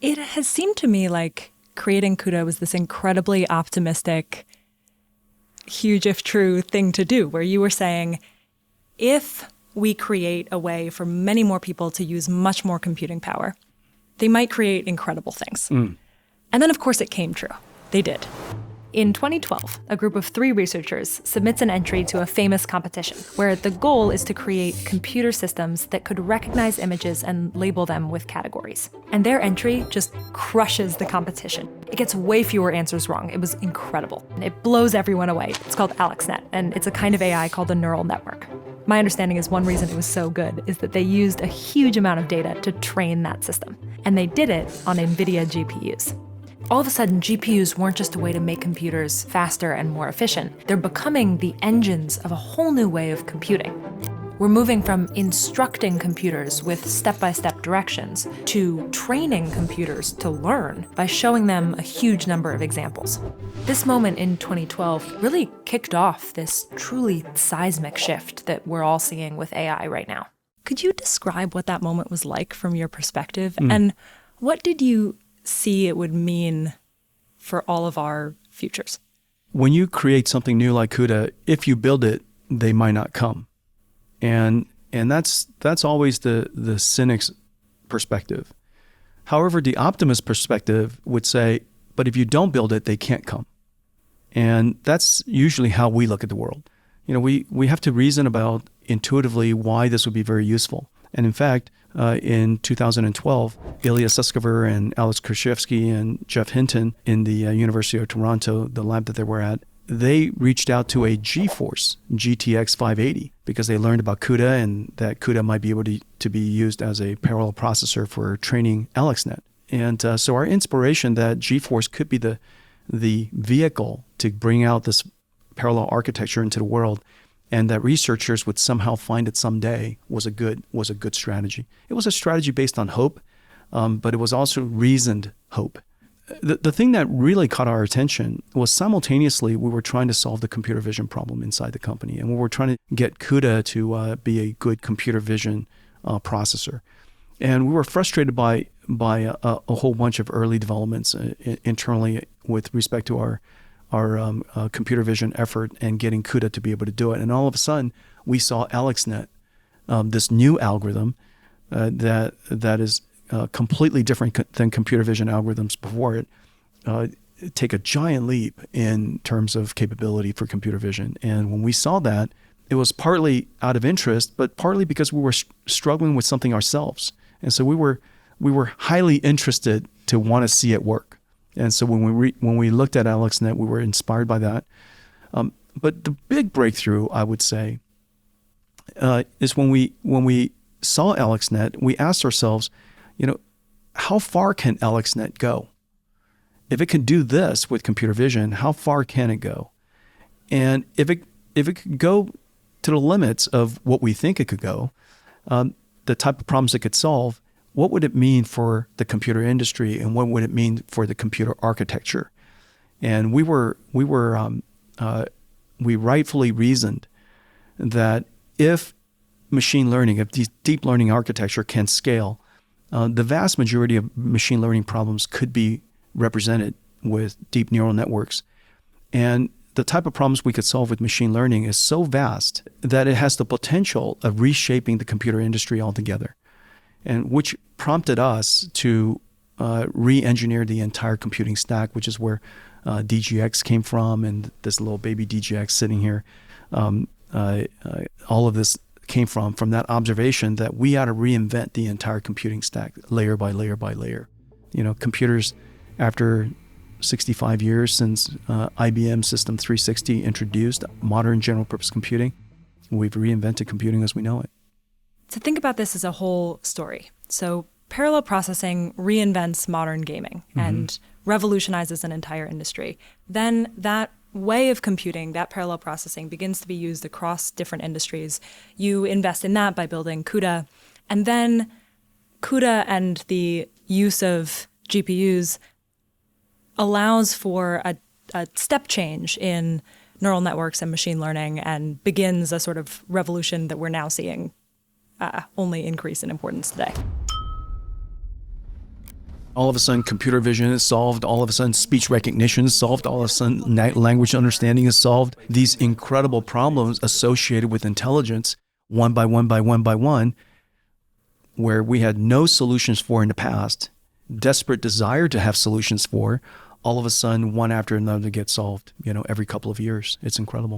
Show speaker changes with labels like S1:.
S1: It has seemed to me like creating CUDA was this incredibly optimistic, huge if true thing to do, where you were saying, if we create a way for many more people to use much more computing power, they might create incredible things. And then, of course, it came true. They did. In 2012, a group of 3 researchers submits an entry to a famous competition where the goal is to create computer systems that could recognize images and label them with categories. And their entry just crushes the competition. It gets way fewer answers wrong. It was incredible. It blows everyone away. It's called AlexNet, and it's a kind of AI called a neural network. My understanding is one reason it was so good is that they used a huge amount of data to train that system. And they did it on NVIDIA GPUs. All of a sudden, GPUs weren't just a way to make computers faster and more efficient. They're becoming the engines of a whole new way of computing. We're moving from instructing computers with step-by-step directions to training computers to learn by showing them a huge number of examples. This moment in 2012 really kicked off this truly seismic shift that we're all seeing with AI right now. Could you describe what that moment was like from your perspective? And what did you see it would mean for all of our futures?
S2: When you create something new like CUDA, if you build it, they might not come. And that's always the cynic's perspective. However, the optimist perspective would say, but if you don't build it, they can't come. And that's usually how we look at the world. You know, we have to reason about intuitively why this would be very useful. And in fact, in 2012, Ilya Sutskever and Alex Krizhevsky and Jeff Hinton in the University of Toronto, the lab that they were at, they reached out to a GeForce GTX 580 because they learned about CUDA and that CUDA might be able to be used as a parallel processor for training AlexNet. And so our inspiration that GeForce could be the vehicle to bring out this parallel architecture into the world, and that researchers would somehow find it someday was a good strategy. It was a strategy based on hope, but it was also reasoned hope. The thing that really caught our attention was simultaneously we were trying to solve the computer vision problem inside the company, and we were trying to get CUDA to be a good computer vision processor. And we were frustrated by a whole bunch of early developments internally with respect to our computer vision effort and getting CUDA to be able to do it. And all of a sudden, we saw AlexNet, this new algorithm that is completely different than computer vision algorithms before it, take a giant leap in terms of capability for computer vision. And when we saw that, it was partly out of interest, but partly because we were struggling with something ourselves. And so we were highly interested to want to see it work. And so when we looked at AlexNet, we were inspired by that. But the big breakthrough, I would say, is when we saw AlexNet, we asked ourselves, how far can AlexNet go? If it can do this with computer vision, how far can it go? And if it could go to the limits of what we think it could go, the type of problems it could solve, what would it mean for the computer industry, and what would it mean for the computer architecture? And we rightfully reasoned that if machine learning, if deep learning architecture can scale, the vast majority of machine learning problems could be represented with deep neural networks. And the type of problems we could solve with machine learning is so vast that it has the potential of reshaping the computer industry altogether, and which prompted us to re-engineer the entire computing stack, which is where DGX came from, and this little baby DGX sitting here. All of this came from that observation that we ought to reinvent the entire computing stack layer by layer by layer. Computers, after 65 years since IBM System 360 introduced modern general purpose computing, we've reinvented computing as we know it.
S1: To think about this as a whole story. So parallel processing reinvents modern gaming and revolutionizes an entire industry. Then that way of computing, that parallel processing, begins to be used across different industries. You invest in that by building CUDA. And then CUDA and the use of GPUs allows for a step change in neural networks and machine learning and begins a sort of revolution that we're now seeing only increase in importance today.
S2: All of a sudden, computer vision is solved. All of a sudden, speech recognition is solved. All of a sudden, language understanding is solved. These incredible problems associated with intelligence, one by one by one by one, where we had no solutions for in the past, desperate desire to have solutions for, all of a sudden, one after another get solved, every couple of years. It's incredible.